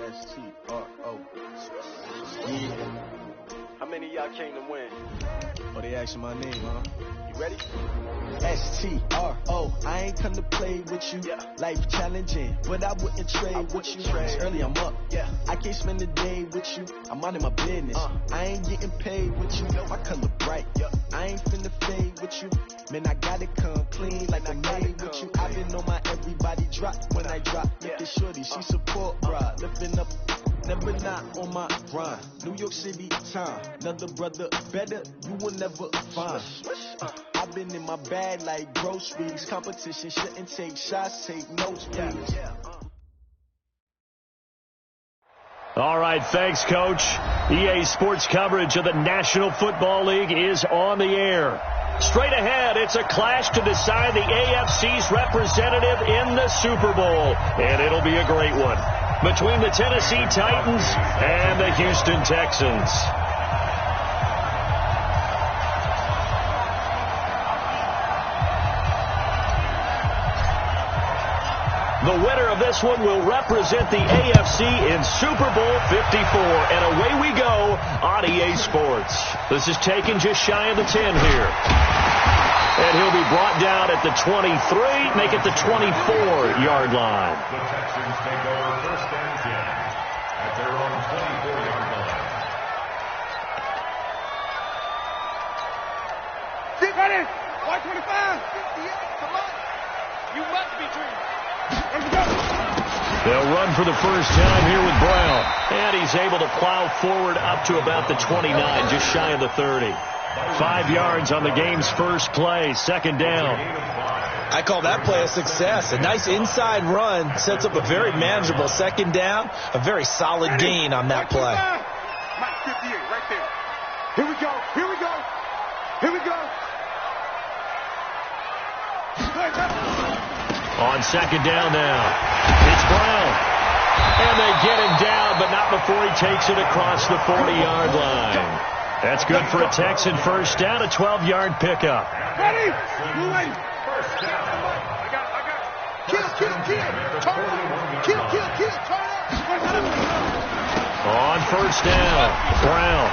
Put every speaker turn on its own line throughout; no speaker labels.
S-T-R-O. Yeah.
How many of y'all came to win?
Oh, they asking my name, huh?
You ready?
S-T-R-O. I ain't come to play with you.
Yeah.
Life challenging, but I wouldn't trade with you. It's early, I'm up.
Yeah.
I can't spend the day with you. I'm out of my business. I ain't getting paid with you. My color bright.
Yeah.
I ain't finna fade with you. Man, I gotta come clean like I made with you. I been on my everybody drop when I drop. Look at shorty, she support, bruh. Lifting up, never not on my grind. New York City time, another brother better, you will never find. I've been in my bag like groceries. Competition shouldn't take shots, take notes, please.
All right, thanks, Coach. EA Sports coverage of the National Football League is on the air. Straight ahead, it's a clash to decide the AFC's representative in the Super Bowl, and it'll be a great one between the Tennessee Titans and the Houston Texans. The winner of this one will represent the AFC in Super Bowl 54. And away we go on EA Sports. This is taken just shy of the 10 here. And he'll be brought down at the 23, make it the 24-yard line.
The Texans take over first and 10 at their own 24-yard line.
Get ready! 125! 58, come on! You must be dreaming.
They'll run for the first time here with Brown. And he's able to plow forward up to about the 29, just shy of the 30. 5 yards on the game's first play, second down.
I call that play a success. A nice inside run sets up a very manageable second down, a very solid gain on that play.
Mike 58, right there. Here we go, here we go, here we go.
On second down now, it's Brown. And they get him down, but not before he takes it across the 40-yard line. That's good for a Texan first down, a 12-yard pickup.
Ready? Ready. First down. I got it. Kill. Turn up. Kill. Turn up.
On first down, Brown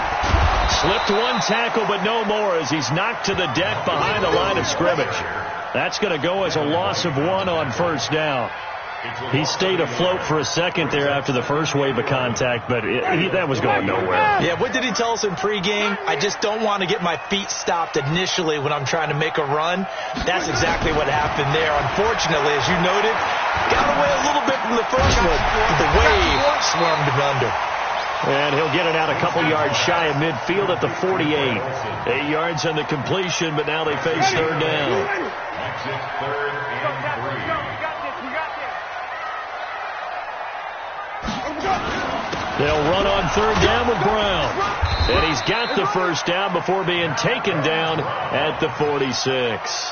slipped one tackle, but no more as he's knocked to the deck behind the line of scrimmage. That's going to go as a loss of 1 on first down. He stayed afloat for a second there after the first wave of contact, but that was going nowhere.
Yeah, what did he tell us in pregame? I just don't want to get my feet stopped initially when I'm trying to make a run. That's exactly what happened there. Unfortunately, as you noted, got away a little bit from the first one. The wave swarmed him under.
And he'll get it out a couple yards shy of midfield at the 48. 8 yards on the completion, but now they face third down.
Exit third and 3.
They'll run on third down with Brown. And he's got the first down before being taken down at the 46.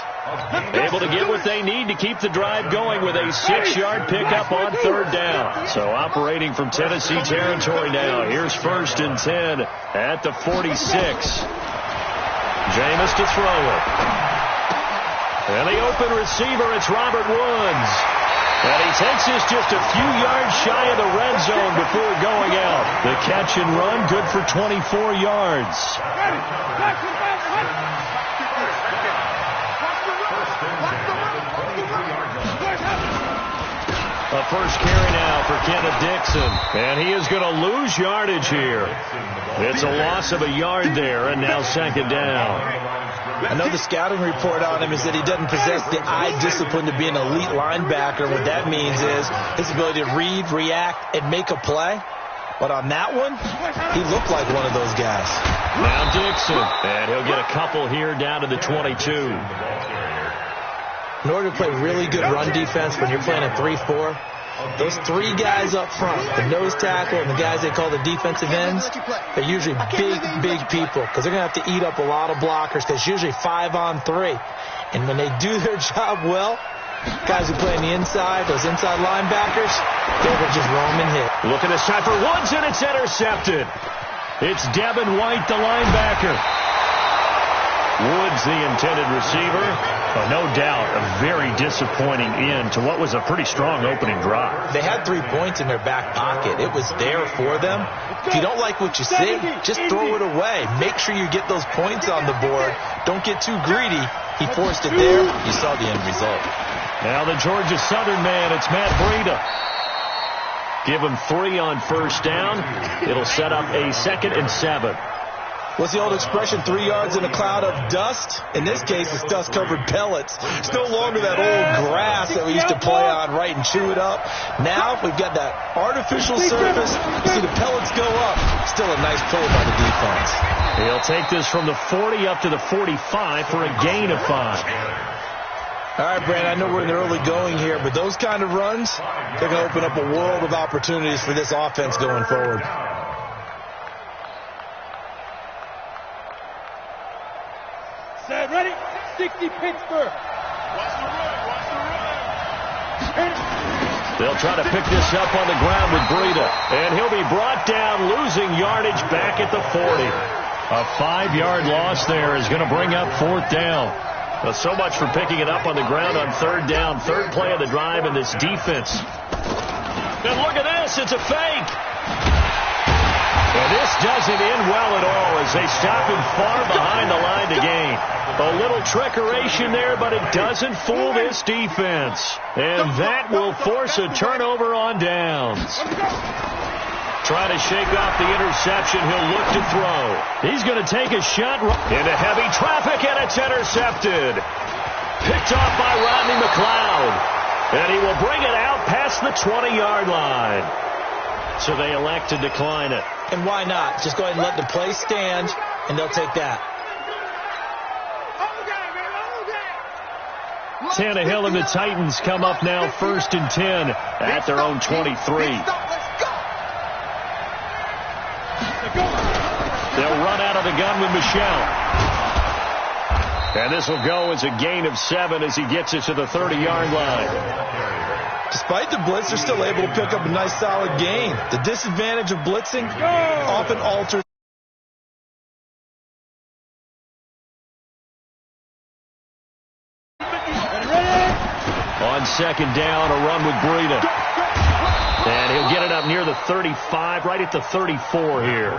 Able to get what they need to keep the drive going with a 6-yard pickup on third down. So operating from Tennessee territory now. Here's first and 10 at the 46. Jameis to throw it. And the open receiver, it's Robert Woods. And he takes this just a few yards shy of the red zone before going out. The catch and run, good for 24 yards. A first carry now for Kenneth Dixon. And he is going to lose yardage here. It's a loss of a yard there, and now second down.
I know the scouting report on him is that he doesn't possess the eye discipline to be an elite linebacker. What that means is his ability to read, react, and make a play. But on that one, he looked like one of those guys.
Now Dixon, and he'll get a couple here down to the 22.
In order to play really good run defense when you're playing a 3-4, those 3 guys up front, the nose tackle and the guys they call the defensive ends, they're usually big people because they're going to have to eat up a lot of blockers because it's usually 5 on 3. And when they do their job well, guys who play on the inside, those inside linebackers, they're going to just roam and hit.
Look at this time for Woods, and it's intercepted. It's Devin White, the linebacker. Woods, the intended receiver. Oh, no doubt, a very disappointing end to what was a pretty strong opening drive.
They had 3 points in their back pocket. It was there for them. If you don't like what you see, just throw it away. Make sure you get those points on the board. Don't get too greedy. He forced it there. You saw the end result.
Now the Georgia Southern man, it's Matt Breida. Give him 3 on first down. It'll set up a 2nd and 7.
What's the old expression, 3 yards in a cloud of dust? In this case, it's dust-covered pellets. It's no longer that old grass that we used to play on, right, and chew it up. Now we've got that artificial surface. You see the pellets go up. Still a nice play by the defense.
He'll take this from the 40 up to the 45 for a gain of 5.
All right, Brad, I know we're in the early going here, but those kind of runs, they're going to open up a world of opportunities for this offense going forward.
Set, ready? 60 Pittsburgh. Watch the run.
They'll try to pick this up on the ground with Breida. And he'll be brought down, losing yardage back at the 40. A 5-yard loss there is going to bring up 4th down. Well, so much for picking it up on the ground on 3rd down. 3rd play of the drive in this defense. And look at this. It's a fake. And this doesn't end well at all as they stop him far behind the line to gain. A little trickeration there, but it doesn't fool this defense. And that will force a turnover on downs. Trying to shake off the interception, he'll look to throw. He's going to take a shot into heavy traffic, and it's intercepted. Picked off by Rodney McLeod. And he will bring it out past the 20-yard line. So they elect to decline it.
And why not? Just go ahead and let the play stand, and they'll take that.
Tannehill and the Titans come up now 1st and 10 at their own 23. They'll run out of the gun with Michelle. And this will go as a gain of 7 as he gets it to the 30-yard line.
Despite the blitz, they're still able to pick up a nice solid gain. The disadvantage of blitzing often alters.
On 2nd down, a run with Breida. And he'll get it up near the 35, right at the 34 here.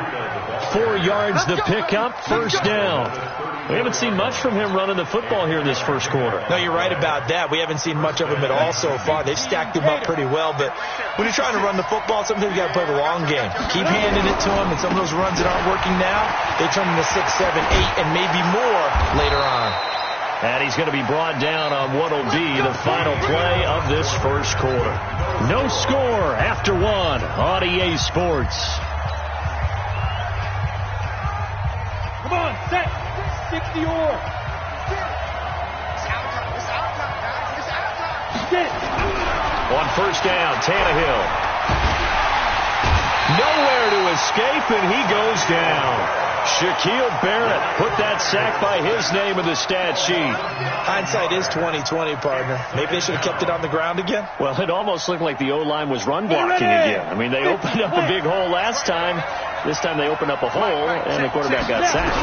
4 yards the pickup, 1st down. We haven't seen much from him running the football here in this 1st quarter.
No, you're right about that. We haven't seen much of him at all so far. They've stacked him up pretty well, but when you're trying to run the football, sometimes you got to play the long game. Keep handing it to him, and some of those runs that aren't working now, they turn into 6, 7, 8, and maybe more later on.
And he's going to be brought down on what will be the final play of this 1st quarter. No score after 1 on EA Sports.
Come on, set. 60 or.
On 1st down, Tannehill. Nowhere to escape, and he goes down. Shaquille Barrett put that sack by his name in the stat sheet.
Hindsight is 20/20, partner. Maybe they should have kept it on the ground again.
Well, it almost looked like the O-line was run blocking again. I mean, they opened up a big hole last time. This time they opened up a hole, and the quarterback got sacked.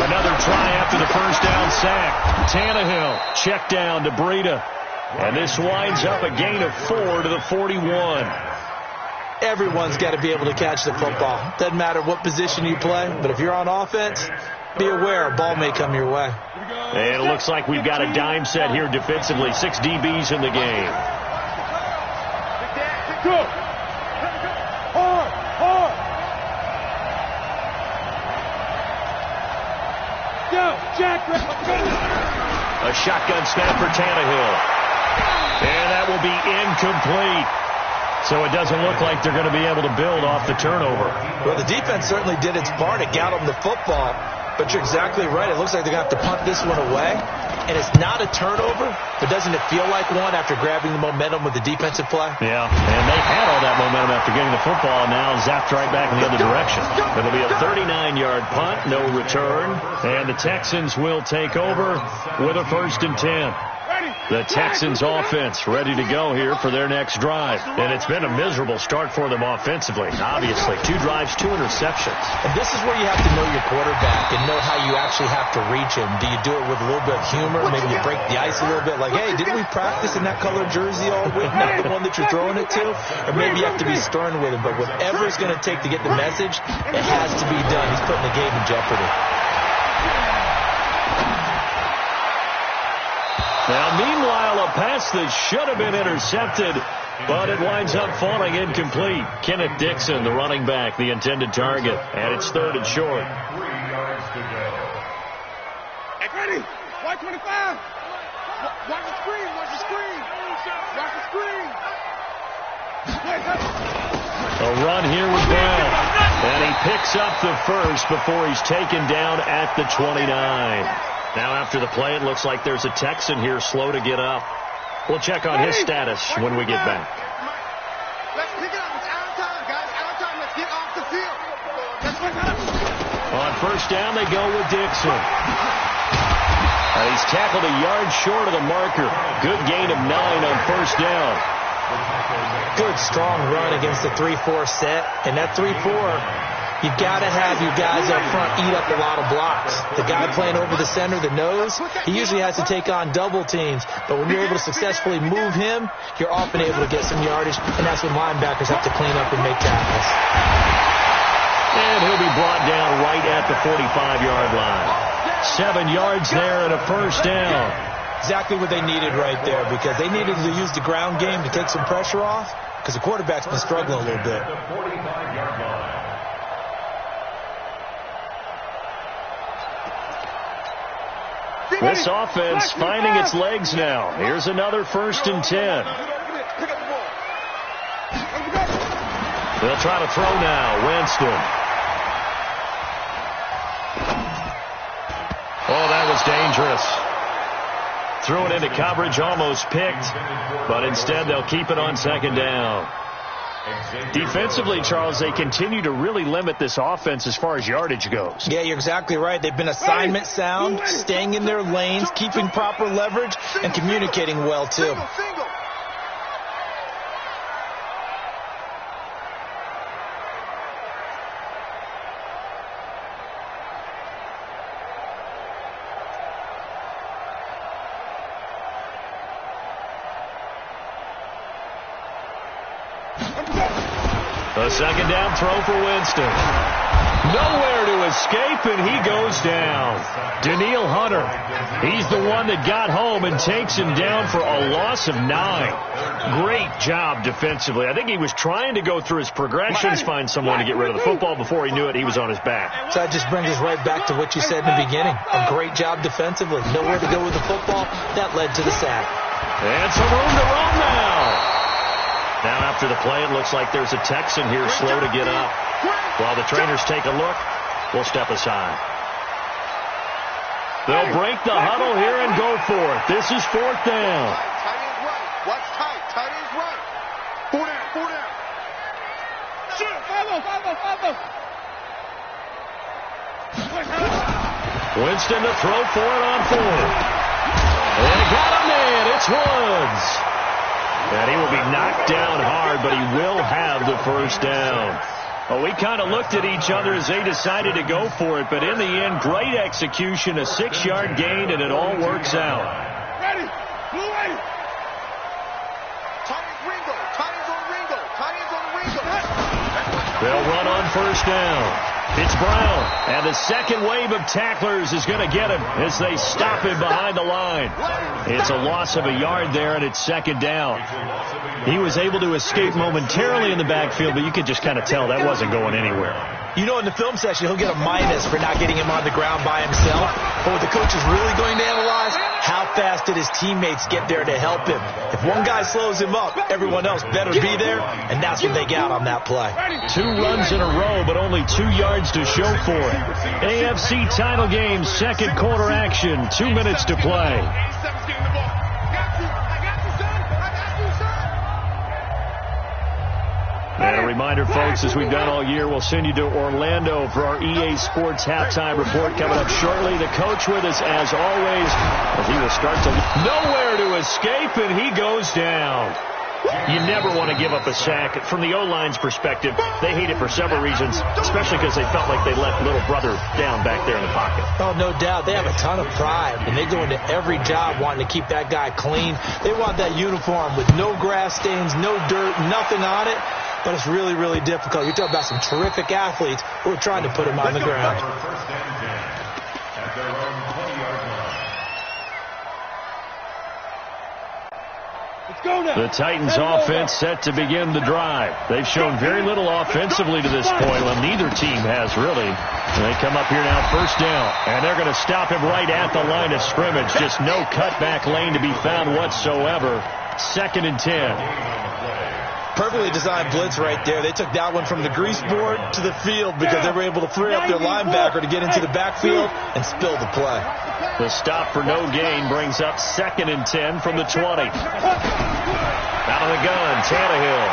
Another try after the 1st down sack. Tannehill, check down to Breida. And this winds up a gain of 4 to the 41.
Everyone's got to be able to catch the football. Doesn't matter what position you play, but if you're on offense, be aware a ball may come your way.
And it looks like we've got a dime set here defensively. 6 DBs in the game.
Go. Hard. Go, Jack.
A shotgun snap for Tannehill. And that will be incomplete. So it doesn't look like they're going to be able to build off the turnover.
Well, the defense certainly did its part. It got them the football. But you're exactly right. It looks like they're going to have to punt this one away. And it's not a turnover, but doesn't it feel like one after grabbing the momentum with the defensive play?
Yeah, and they had all that momentum after getting the football, and now zapped right back in the other direction. It'll be a 39-yard punt, no return. And the Texans will take over with a 1st and 10.
Ready.
The Texans offense ready to go here for their next drive. And it's been a miserable start for them offensively. Obviously, 2 drives, 2 interceptions.
And this is where you have to know your quarterback and know how you actually have to reach him. Do you do it with a little bit of humor? Maybe you break the ice a little bit like, hey, didn't we practice in that colored jersey all week? Not the one that you're throwing it to? Or maybe you have to be stern with him. But whatever it's going to take to get the message, it has to be done. He's putting the game in jeopardy.
Now, meanwhile, a pass that should have been intercepted, but it winds up falling incomplete. Kenneth Dixon, the running back, the intended target, and it's 3rd and short.
3 yards to go.
Hey, ready? White 25. Watch the screen. Watch the screen. Watch the screen.
A run here with Brown, and he picks up the first before he's taken down at the 29. Now after the play, it looks like there's a Texan here slow to get up. We'll check on his status when we get back.
Let's pick it up. It's out of time, guys. Out of time. Let's get off the field. Let's pick it up.
On first down, they go with Dixon. He's tackled a yard short of the marker. Good gain of 9 on first down.
Good, strong run against the 3-4 set. And that 3-4... you've got to have your guys up front eat up a lot of blocks. The guy playing over the center, the nose, he usually has to take on double teams. But when you're able to successfully move him, you're often able to get some yardage, and that's when linebackers have to clean up and make tackles.
And he'll be brought down right at the 45-yard line. 7 yards there and a first down.
Exactly what they needed right there, because they needed to use the ground game to take some pressure off, because the quarterback's been struggling a little bit.
The 45-yard line.
This offense finding its legs now. Here's another 1st and 10. They'll try to throw now. Winston. Oh, that was dangerous. Threw it into coverage, almost picked, but instead they'll keep it on 2nd down. Defensively, Charles, they continue to really limit this offense as far as yardage goes.
Yeah, you're exactly right. They've been assignment sound, staying in their lanes, keeping proper leverage, and communicating well, too.
A 2nd down throw for Winston. Nowhere to escape, and he goes down. Daniil Hunter, he's the one that got home and takes him down for a loss of 9. Great job defensively. I think he was trying to go through his progressions, find someone to get rid of the football. Before he knew it, he was on his back.
So that just brings us right back to what you said in the beginning. A great job defensively. Nowhere to go with the football. That led to the sack.
And some room to run now. Now after the play, it looks like there's a Texan here slow to get up. While the trainers take a look, we'll step aside. They'll break the huddle here and go for it. This is 4th down.
Tight end's right. Watch tight. Tight end's right. 4 down. 4 down. Shoot. 5-0.
Winston to throw for it on 4th. And he got him in. It's Woods. And he will be knocked down hard, but he will have the first down. Well, we kind of looked at each other as they decided to go for it, but in the end, great execution, a 6-yard gain, and it all works out.
Ready. Blue ready. Tight end's Ringo. Tight end's on Ringo. Tight end's on Ringo.
They'll run on first down. It's Brown, and the second wave of tacklers is going to get him as they stop him behind the line. It's a loss of a yard there, and it's 2nd down. He was able to escape momentarily in the backfield, but you could just kind of tell that wasn't going anywhere.
You know, in the film session, he'll get a minus for not getting him on the ground by himself. But what the coach is really going to analyze, how fast did his teammates get there to help him? If one guy slows him up, everyone else better be there, and that's what they got on that play.
2 runs in a row, but only 2 yards to show for it. AFC title game, 2nd quarter action, 2 minutes to play. And a reminder reminder, folks, as we've done all year, we'll send you to Orlando for our EA Sports halftime report coming up shortly. The coach with us, as always, as he will start to nowhere to escape, and he goes down. You never want to give up a sack. From the O-line's perspective, they hate it for several reasons, especially because they felt like they let little brother down back there in the pocket.
Oh, no doubt. They have a ton of pride, and they go into every job wanting to keep that guy clean. They want that uniform with no grass stains, no dirt, nothing on it. But it's really, really difficult. You're talking about some terrific athletes who are trying to put him on the ground.
First and 10 at their own 20-yard line.
The Titans offense set to begin the drive. They've shown very little offensively to this point. Well, neither team has really. They come up here now, first down, and they're going to stop him right at the line of scrimmage. Just no cutback lane to be found whatsoever. 2nd and 10.
Perfectly designed blitz right there. They took that one from the grease board to the field because they were able to free up their linebacker to get into the backfield and spill the play.
The stop for no gain brings up 2nd and 10 from the 20. Out of the gun, Tannehill.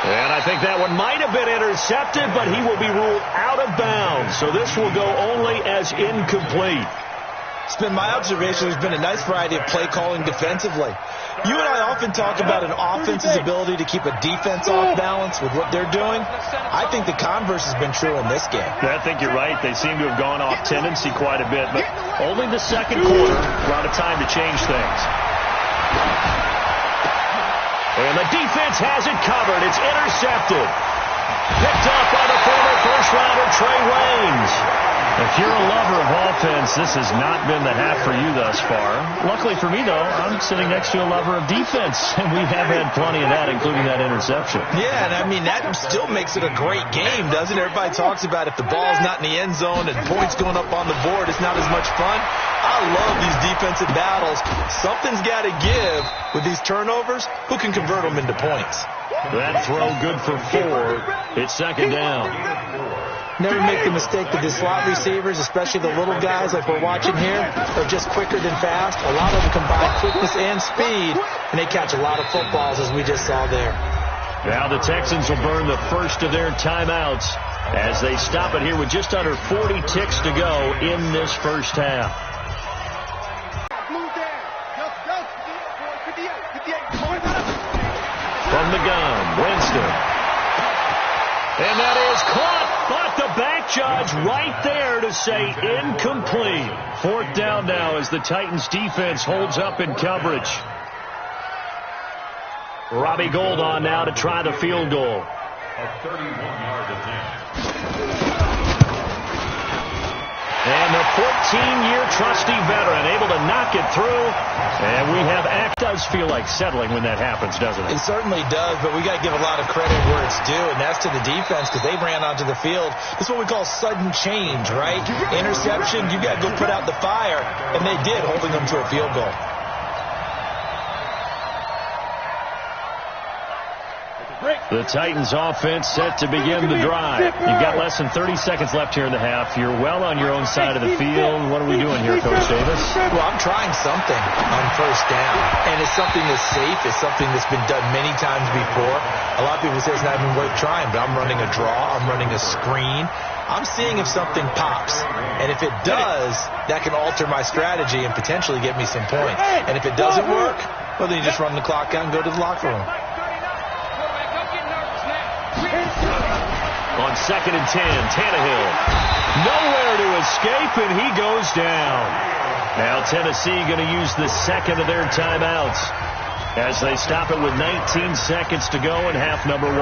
And I think that one might have been intercepted, but he will be ruled out of bounds. So this will go only as incomplete.
It's been my observation there's been a nice variety of play calling defensively. You and I often talk about an offense's ability to keep a defense off balance with what they're doing. I think the converse has been true in this game.
I think you're right. They seem to have gone off tendency quite a bit, but only the second quarter brought a time to change things. And the defense has it covered. It's intercepted. Picked up by the former first-rounder Trey Waynes. If you're a lover of offense, this has not been the half for you thus far. Luckily for me, though, I'm sitting next to a lover of defense, and we have had plenty of that, including that interception.
Yeah, and I mean, that still makes it a great game, doesn't it? Everybody talks about if the ball's not in the end zone and points going up on the board, it's not as much fun. I love these defensive battles. Something's got to give with these turnovers. Who can convert them into points?
That throw good for 4. It's 2nd down.
Never make the mistake that the slot receivers, especially the little guys like we're watching here, are just quicker than fast. A lot of them combine quickness and speed, and they catch a lot of footballs, as we just saw there.
Now the Texans will burn the first of their timeouts as they stop it here with just under 40 ticks to go in this first half. From the gun, Winston. And that is caught, but the back judge right there to say incomplete. 4th down now as the Titans defense holds up in coverage. Robbie Gould on now to try the field goal.
A 31-yard attempt.
And the 14-year trusty veteran able to knock it through. And we have it does feel like settling when that happens, doesn't it?
It certainly does, but we got to give a lot of credit where it's due, and that's to the defense because they ran onto the field. This is what we call sudden change, right? Interception, you got to go put out the fire, and they did, holding them to a field goal.
The Titans offense set to begin the drive. You've got less than 30 seconds left here in the half. You're well on your own side of the field. What are we doing here, Coach Davis?
Well, I'm trying something on first down, and it's something that's safe. It's something that's been done many times before. A lot of people say it's not even worth trying, but I'm running a draw. I'm running a screen. I'm seeing if something pops, and if it does, that can alter my strategy and potentially get me some points. And if it doesn't work, well, then you just run the clock out and go to the locker room.
On 2nd and 10, Tannehill. Nowhere to escape, and he goes down. Now Tennessee going to use the second of their timeouts as they stop it with 19 seconds to go in half number 1.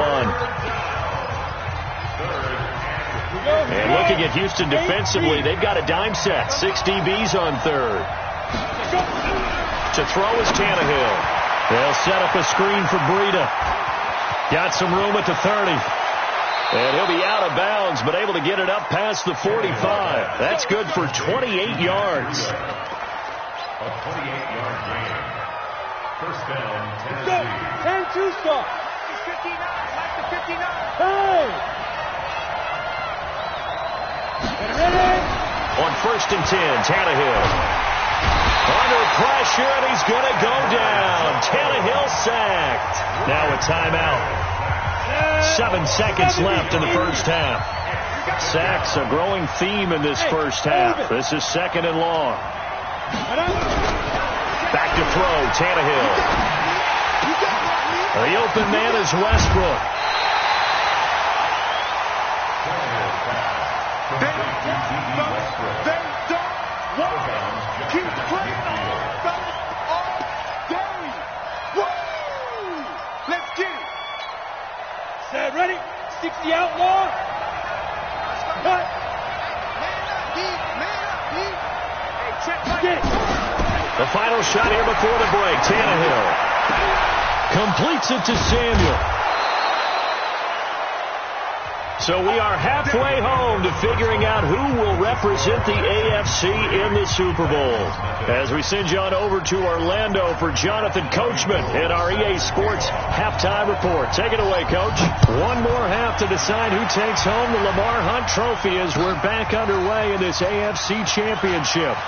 And looking at Houston defensively, they've got a dime set. 6 DBs on 3rd. To throw is Tannehill. They'll set up a screen for Breida. Got some room at the 30. And he'll be out of bounds, but able to get it up past the 45. That's good for 28 yards.
A 28-yard gain. First down, Tennessee.
10-2 stop. 59, like the 59. Hey!
On 1st and 10, Tannehill. Under pressure. pressure, and he's going to go down. Tannehill sacked. Now a timeout. 7 seconds left in the first half. Sacks a growing theme in this first half. This is 2nd and long. Back to throw, Tannehill. The open man is Westbrook.
They don't want to keep playing offense all day. Woo! Let's get it. Set, ready? 60 outlaw. Cut.
The final shot here before the break. Tannehill completes it to Samuel. So we are halfway home to figuring out who will represent the AFC in the Super Bowl. As we send you on over to Orlando for Jonathan Coachman in our EA Sports halftime report. Take it away, Coach. One more half to decide who takes home the Lamar Hunt Trophy as we're back underway in this AFC Championship.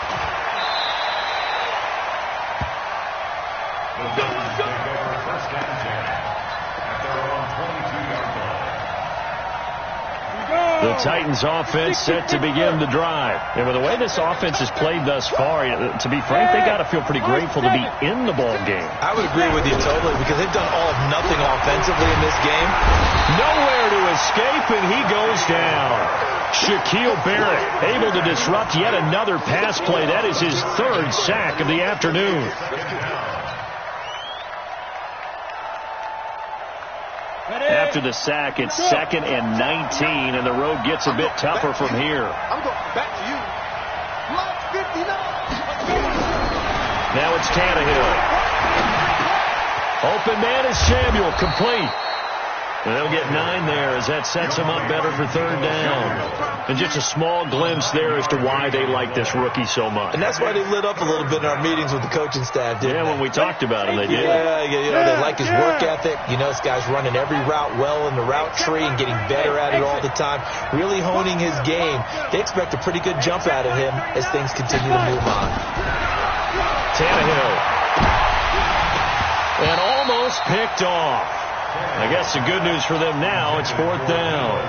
The Titans offense set to begin the drive. And with the way this offense has played thus far, to be frank, they got to feel pretty grateful to be in the ball game.
I would agree with you totally because they've done all of nothing offensively in this game.
Nowhere to escape, and he goes down. Shaquille Barrett able to disrupt yet another pass play. That is his 3rd sack of the afternoon. After the sack, it's 2nd and 19, and the road gets a bit tougher from here.
I'm going back to you. Block 59.
Now it's Tannehill. Open man is Samuel, complete. And they'll get 9 there as that sets them up better for 3rd down. And just a small glimpse there as to why they like this rookie so much.
And that's why they lit up a little bit in our meetings with the coaching staff, didn't they?
When we talked about him, they did.
Yeah, they like his work ethic. You know, this guy's running every route well in the route tree and getting better at it all the time, really honing his game. They expect a pretty good jump out of him as things continue to move on.
Tannehill. And almost picked off. I guess the good news for them now, it's 4th down.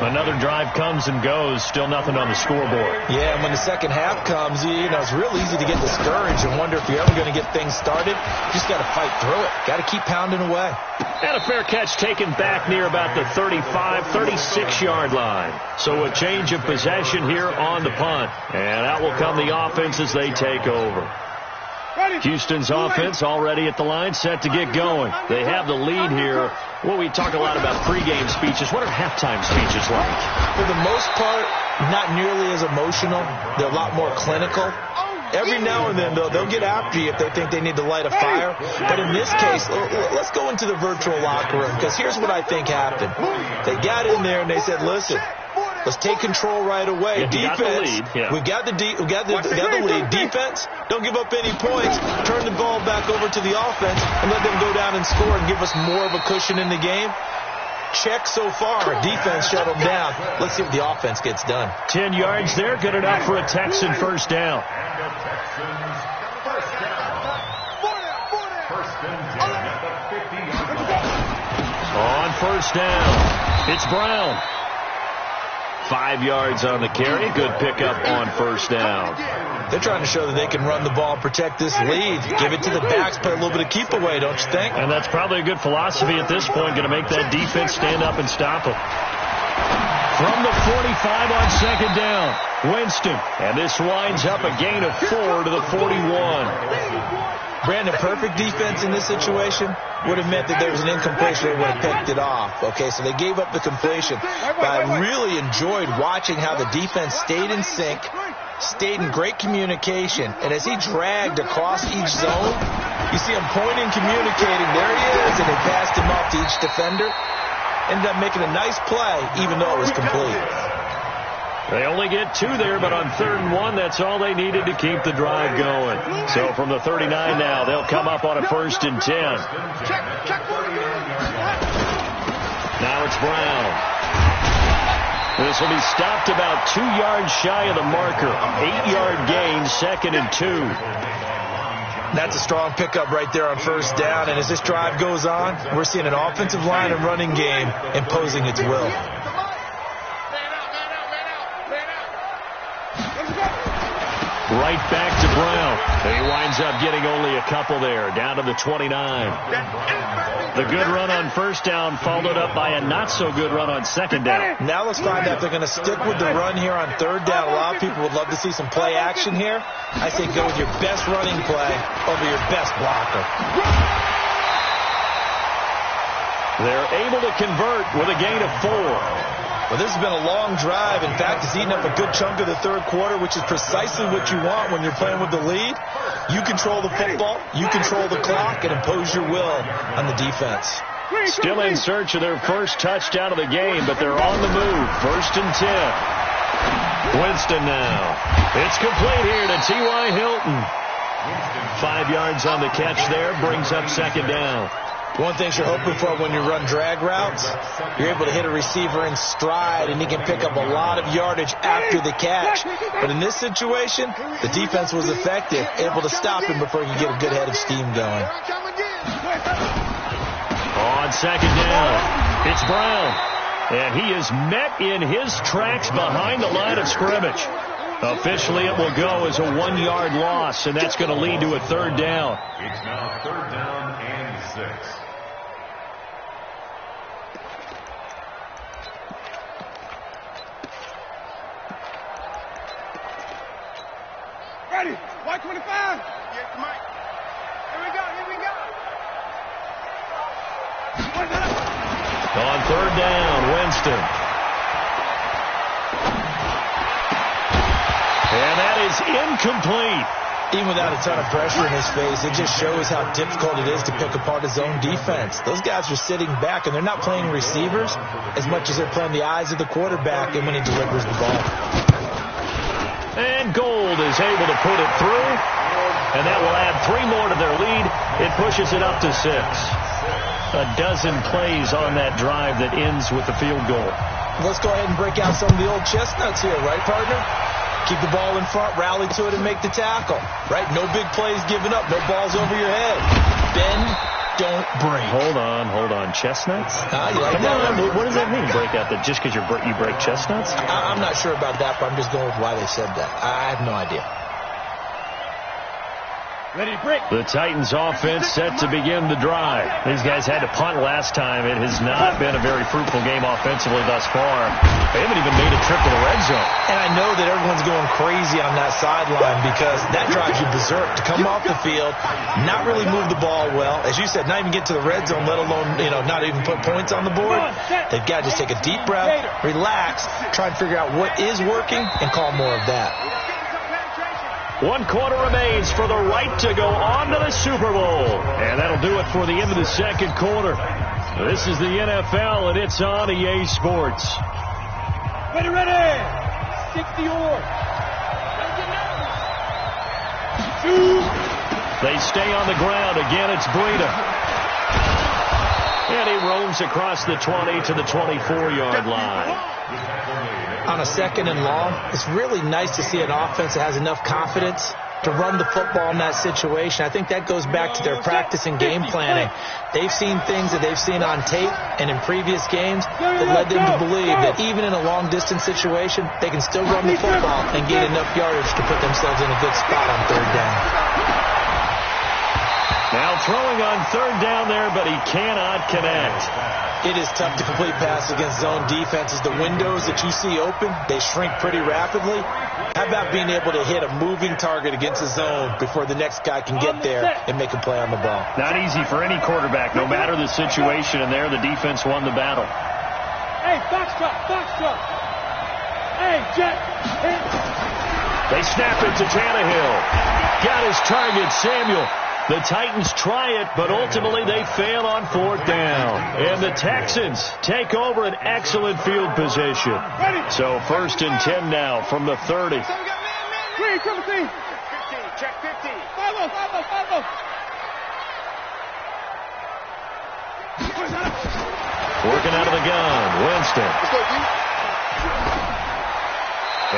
Another drive comes and goes, still nothing on the scoreboard.
Yeah, and when the second half comes, you know, it's real easy to get discouraged and wonder if you're ever going to get things started. You just got to fight through it. Got to keep pounding away.
And a fair catch taken back near about the 35, 36-yard line. So a change of possession here on the punt. And out will come the offense as they take over. Houston's offense already at the line, set to get going. They have the lead here. Well, we talk a lot about pregame speeches. What are halftime speeches like?
For the most part, not nearly as emotional. They're a lot more clinical. Every now and then, though, they'll get after you if they think they need to light a fire. But in this case, let's go into the virtual locker room, because here's what I think happened. They got in there and they said, listen, let's take control right away. Defense, we got the lead. Defense, don't give up any points. Turn the ball back over to the offense and let them go down and score and give us more of a cushion in the game. Check so far. Defense shut them down. Let's see if the offense gets done.
10 yards there, good enough for a Texan first down. On first down, it's Brown. 5 yards on the carry. Good pickup on first down.
They're trying to show that they can run the ball, protect this lead. Give it to the backs, play a little bit of keep away, don't you think?
And that's probably a good philosophy at this point, going to make that defense stand up and stop them. From the 45 on second down, Winston. And this winds up a gain of 4 to the 41.
Brandon, perfect defense in this situation would have meant that there was an incompletion. They would have picked it off. Okay, so they gave up the completion. But I really enjoyed watching how the defense stayed in sync, stayed in great communication. And as he dragged across each zone, you see him pointing, communicating. There he is, and they passed him off to each defender. Ended up making a nice play, even though it was complete.
They only get 2 there, but on 3rd and 1, that's all they needed to keep the drive going. So from the 39 now, they'll come up on a 1st and 10. Now it's Brown. This will be stopped about 2 yards shy of the marker. 8-yard gain, 2nd and 2.
That's a strong pickup right there on first down. And as this drive goes on, we're seeing an offensive line and running game imposing its will.
Right back to Brown. He winds up getting only a couple there, down to the 29. The good run on first down followed up by a not-so-good run on second down.
Now let's find out if they're going to stick with the run here on third down. A lot of people would love to see some play action here. I say go with your best running play over your best blocker.
They're able to convert with a gain of 4.
Well, this has been a long drive. In fact, it's eaten up a good chunk of the third quarter, which is precisely what you want when you're playing with the lead. You control the football, you control the clock, and impose your will on the defense.
Still in search of their first touchdown of the game, but they're on the move. 1st and 10. Winston now. It's complete here to T.Y. Hilton. 5 yards on the catch there, brings up second down.
One thing you're hoping for when you run drag routes, you're able to hit a receiver in stride, and he can pick up a lot of yardage after the catch. But in this situation, the defense was effective, able to stop him before he could get a good head of steam going.
On second down, it's Brown. And he is met in his tracks behind the line of scrimmage. Officially, it will go as a 1-yard loss, and that's going to lead to a third down.
It's now 3rd down and 6.
Ready? White 25. Yes, Mike. Here we go.
On third down, Winston. And that is incomplete.
Even without a ton of pressure in his face, it just shows how difficult it is to pick apart his own defense. Those guys are sitting back, and they're not playing receivers as much as they're playing the eyes of the quarterback and when he delivers the ball.
And Gold is able to put it through, and that will add 3 more to their lead. It pushes it up to 6. A dozen plays on that drive that ends with the field goal.
Let's go ahead and break out some of the old chestnuts here, right, partner? Keep the ball in front, rally to it, and make the tackle. Right? No big plays given up. No balls over your head. Bend, don't break.
Hold on. Chestnuts?
You like
Come
that?
on. What does that mean, break out? That just because you break chestnuts?
I'm not sure about that, but I'm just going with why they said that. I have no idea.
Ready, break.
The Titans offense set to begin the drive. These guys had to punt last time. It has not been a very fruitful game offensively thus far. They haven't even made a trip to the red zone.
And I know that everyone's going crazy on that sideline because that drives you berserk. To come off the field, not really move the ball well. As you said, not even get to the red zone, let alone, not even put points on the board. They've got to just take a deep breath, relax, try and figure out what is working, and call more of that.
1 quarter remains for the right to go on to the Super Bowl. And that'll do it for the end of the second quarter. This is the NFL, and it's on EA Sports.
Ready. 60 or.
They stay on the ground. Again, it's Breida. And he roams across the 20 to the 24-yard line.
On a 2nd and long, it's really nice to see an offense that has enough confidence to run the football in that situation. I think that goes back to their practice and game planning. They've seen things that they've seen on tape and in previous games that led them to believe that even in a long-distance situation, they can still run the football and gain enough yardage to put themselves in a good spot on third down.
Now throwing on third down there, but he cannot connect.
It is tough to complete passes against zone defenses. The windows that you see open, they shrink pretty rapidly. How about being able to hit a moving target against a zone before the next guy can get there and make a play on the ball?
Not easy for any quarterback, no matter the situation, and there the defense won the battle.
Hey, box truck. Hey, Jet.
They snap it to Tannehill. Got his target, Samuel. The Titans try it, but ultimately they fail on 4th down. And the Texans take over an excellent field position. So 1st and 10 now from the 30.
Green, triple team. 15, check 15. 5-0.
Working out of the gun, Winston.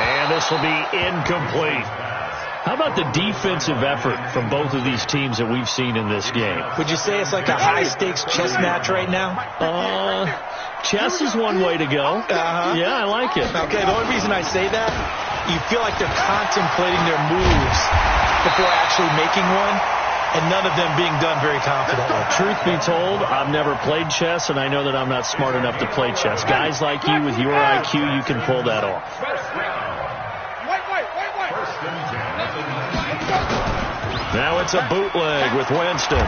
And this will be incomplete. How about the defensive effort from both of these teams that we've seen in this game?
Would you say it's like a high-stakes chess match right now?
Chess is one way to go. Yeah, I like it.
Okay, the only reason I say that, you feel like they're contemplating their moves before actually making one, and none of them being done very confidently.
Truth be told, I've never played chess, and I know that I'm not smart enough to play chess. Guys like you with your IQ, you can pull that off. Now it's a bootleg with Winston.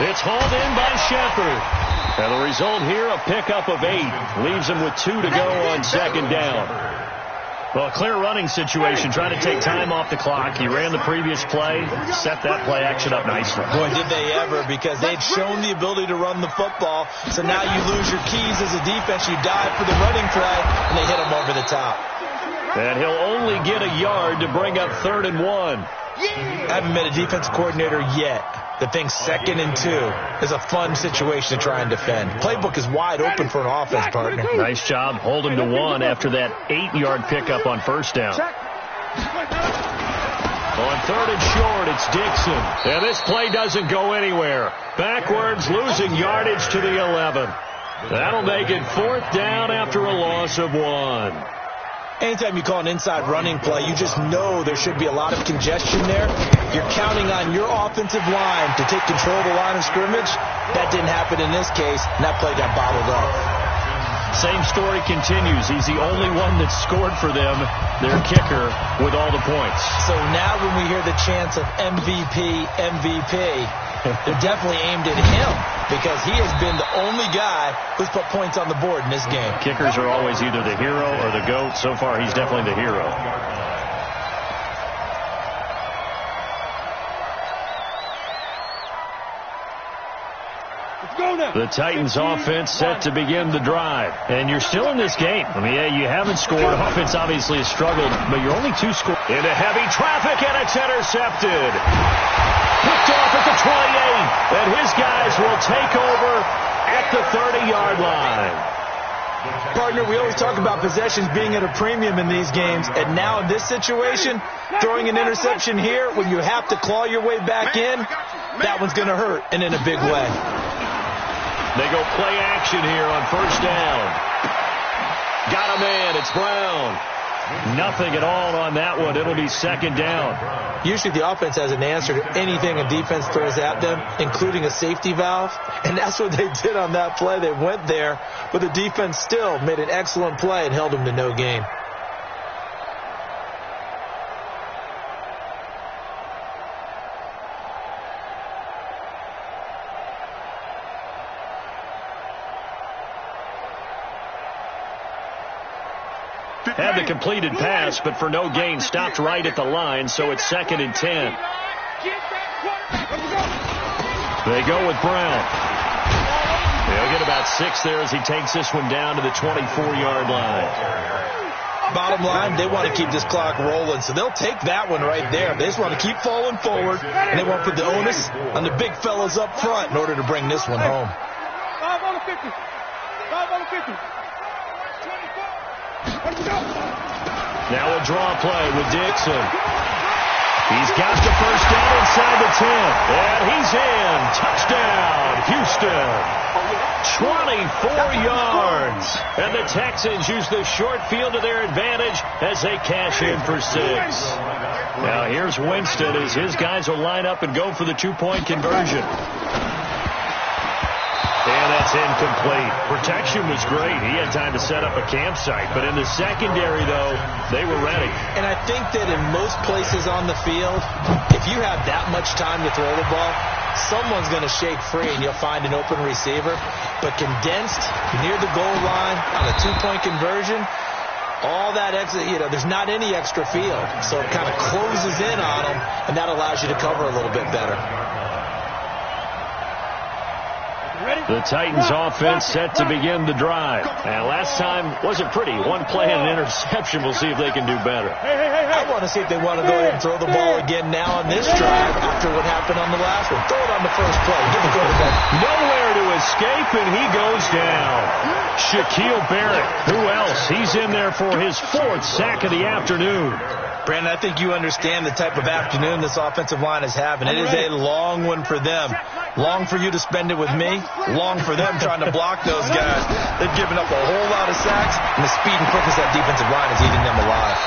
It's hauled in by Shepard. And the result here, a pickup of 8. Leaves him with 2 to go on second down. Well, a clear running situation, trying to take time off the clock. He ran the previous play, set that play action up nicely.
Boy, did they ever, because they'd shown the ability to run the football. So now you lose your keys as a defense. You dive for the running play, and they hit him over the top.
And he'll only get a yard to bring up 3rd and 1.
I haven't met a defense coordinator yet that thinks 2nd and 2 is a fun situation to try and defend. Playbook is wide open for an offense, partner.
Nice job holding to 1 after that 8-yard pickup on first down. On 3rd and short, it's Dixon. And this play doesn't go anywhere. Backwards, losing yardage to the 11. That'll make it 4th down after a loss of 1.
Anytime you call an inside running play, you just know there should be a lot of congestion there. You're counting on your offensive line to take control of the line of scrimmage. That didn't happen in this case, and that play got bottled up.
Same story continues. He's the only one that scored for them, their kicker, with all the points.
So now when we hear the chants of MVP, they're definitely aimed at him, because he has been the only guy who's put points on the board in this game.
Kickers are always either the hero or the GOAT. So far, he's definitely the hero. The Titans offense set to begin the drive. And you're still in this game. I mean, yeah, you haven't scored. Offense obviously has struggled, but you're only 2 scores. Into heavy traffic, and it's intercepted. Picked off at the 28. And his guys will take over at the 30-yard line.
Partner, we always talk about possessions being at a premium in these games, and now in this situation, throwing an interception here when you have to claw your way back in, that one's going to hurt, and in a big way.
They go play action here on first down. Got a man. It's Brown. Nothing at all on that one. It'll be 2nd down.
Usually the offense has an answer to anything a defense throws at them, including a safety valve. And that's what they did on that play. They went there, but the defense still made an excellent play and held them to no gain.
Had the completed pass, but for no gain, stopped right at the line, so it's 2nd and 10. They go with Brown. They'll get about 6 there as he takes this one down to the 24-yard line.
Bottom line, they want to keep this clock rolling, so they'll take that one right there. They just want to keep falling forward, and they want to put the onus on the big fellas up front in order to bring this one home.
5 on the 50. 5 on the 50.
Now a draw play with Dixon. He's got the first down inside the 10. And he's in. Touchdown, Houston. 24 yards. And the Texans use the short field to their advantage as they cash in for 6. Now here's Winston as his guys will line up and go for the 2-point conversion. And that's incomplete. Protection was great. He had time to set up a campsite. But in the secondary, though, they were ready.
And I think that in most places on the field, if you have that much time to throw the ball, someone's going to shake free and you'll find an open receiver. But condensed near the goal line on a 2-point conversion, all that extra, there's not any extra field. So it kind of closes in on them, and that allows you to cover a little bit better.
The Titans offense set to begin the drive. And last time wasn't pretty. 1 play and an interception. We'll see if they can do better.
I want to see if they want to go ahead and throw the ball again now on this drive after what happened on the last one. Throw it on the first play. Give the quarterback
nowhere to escape, and he goes down. Shaquille Barrett. Who else? He's in there for his 4th sack of the afternoon.
Brandon, I think you understand the type of afternoon this offensive line is having. It is a long one for them. Long for you to spend it with me. Long for them trying to block those guys. They've given up a whole lot of sacks, and the speed and quickness of that defensive line is eating them alive.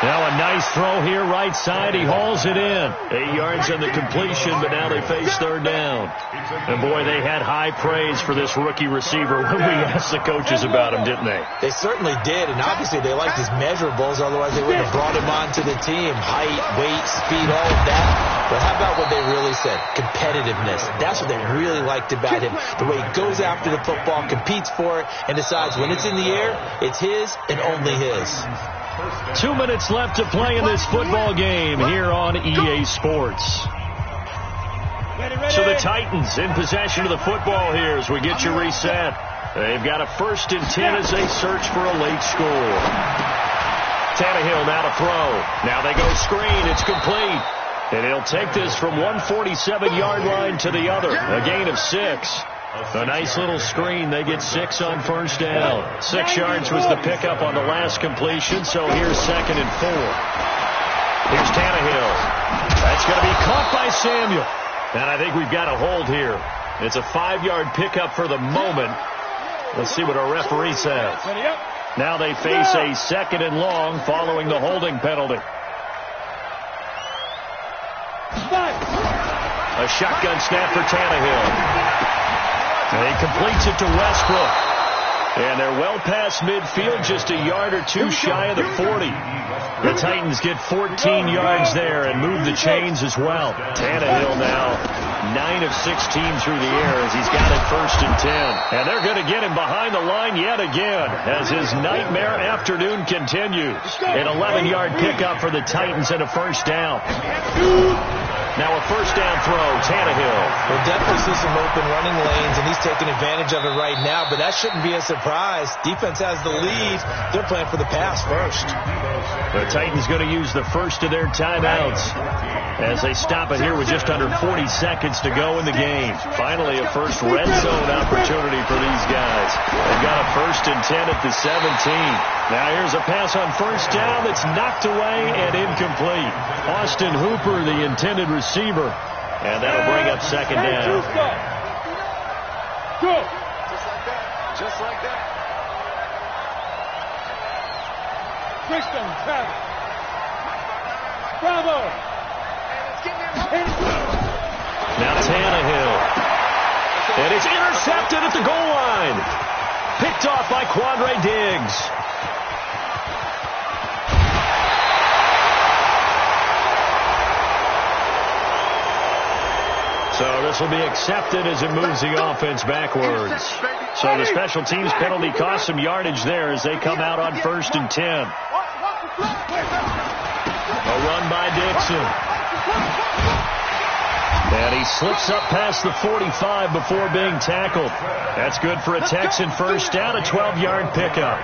Now a nice throw here, right side. He hauls it in. 8 yards on the completion, but now they face third down. And, boy, they had high praise for this rookie receiver when we asked the coaches about him, didn't they?
They certainly did, and obviously they liked his measurables. Otherwise, they wouldn't have brought him onto the team. Height, weight, speed, all of that. But how about what they really said? Competitiveness. That's what they really liked about him. The way he goes after the football, competes for it, and decides when it's in the air, it's his and only his.
2 minutes left to play in this football game here on EA Sports. So the Titans in possession of the football here as we get you reset. They've got a 1st and 10 as they search for a late score. Tannehill now to throw. Now they go screen. It's complete. And he'll take this from 147-yard line to the other. A gain of 6. A nice little screen. They get 6 on first down. 6 yards was the pickup on the last completion, so here's 2nd and 4. Here's Tannehill. That's going to be caught by Samuel. And I think we've got a hold here. It's a 5-yard pickup for the moment. Let's see what our referee says. Now they face a 2nd and long following the holding penalty. A shotgun snap for Tannehill. And he completes it to Westbrook. And they're well past midfield, just a yard or two shy of the 40. The Titans get 14 yards there and move the chains as well. Tannehill now 9 of 16 through the air as he's got it 1st and 10. And they're going to get him behind the line yet again as his nightmare afternoon continues. An 11-yard pickup for the Titans and a 1st down. Now a 1st down throw, Tannehill.
We'll definitely see some open running lanes, and he's taking advantage of it right now, but that shouldn't be a surprise. Defense has the lead. They're playing for the pass first.
The Titans going to use the first of their timeouts as they stop it here with just under 40 seconds to go in the game. Finally, a first red zone opportunity for these guys. They've got a 1st and 10 at the 17. Now here's a pass on 1st down that's knocked away and incomplete. Austin Hooper, the intended receiver, and that'll bring up 2nd down.
Go.
Just like that.
Christian, Bravo.
Now Tannehill. And it's intercepted at the goal line. Picked off by Quandre Diggs. So this will be accepted as it moves the offense backwards. So the special teams penalty cost some yardage there as they come out on 1st and 10. A run by Dixon. And he slips up past the 45 before being tackled. That's good for a Texan 1st down, a 12-yard pickup.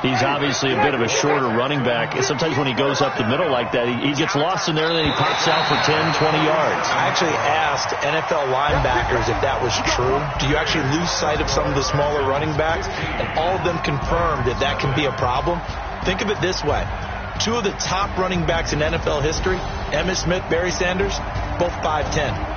He's obviously a bit of a shorter running back. Sometimes when he goes up the middle like that, he gets lost in there and then he pops out for 10, 20 yards.
I actually asked NFL linebackers if that was true. Do you actually lose sight of some of the smaller running backs? And all of them confirmed that that can be a problem. Think of it this way. 2 of the top running backs in NFL history, Emmitt Smith, Barry Sanders, both 5'10".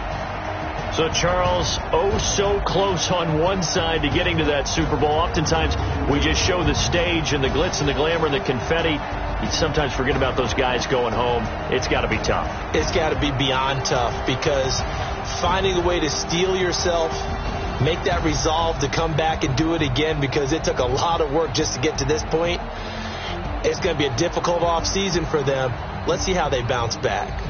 So, Charles, oh so close on one side to getting to that Super Bowl. Oftentimes, we just show the stage and the glitz and the glamour and the confetti. You sometimes forget about those guys going home. It's got to be tough.
It's got to be beyond tough because finding a way to steel yourself, make that resolve to come back and do it again because it took a lot of work just to get to this point. It's going to be a difficult offseason for them. Let's see how they bounce back.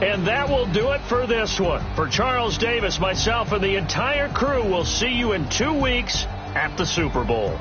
And that will do it for this one. For Charles Davis, myself, and the entire crew, we'll see you in 2 weeks at the Super Bowl.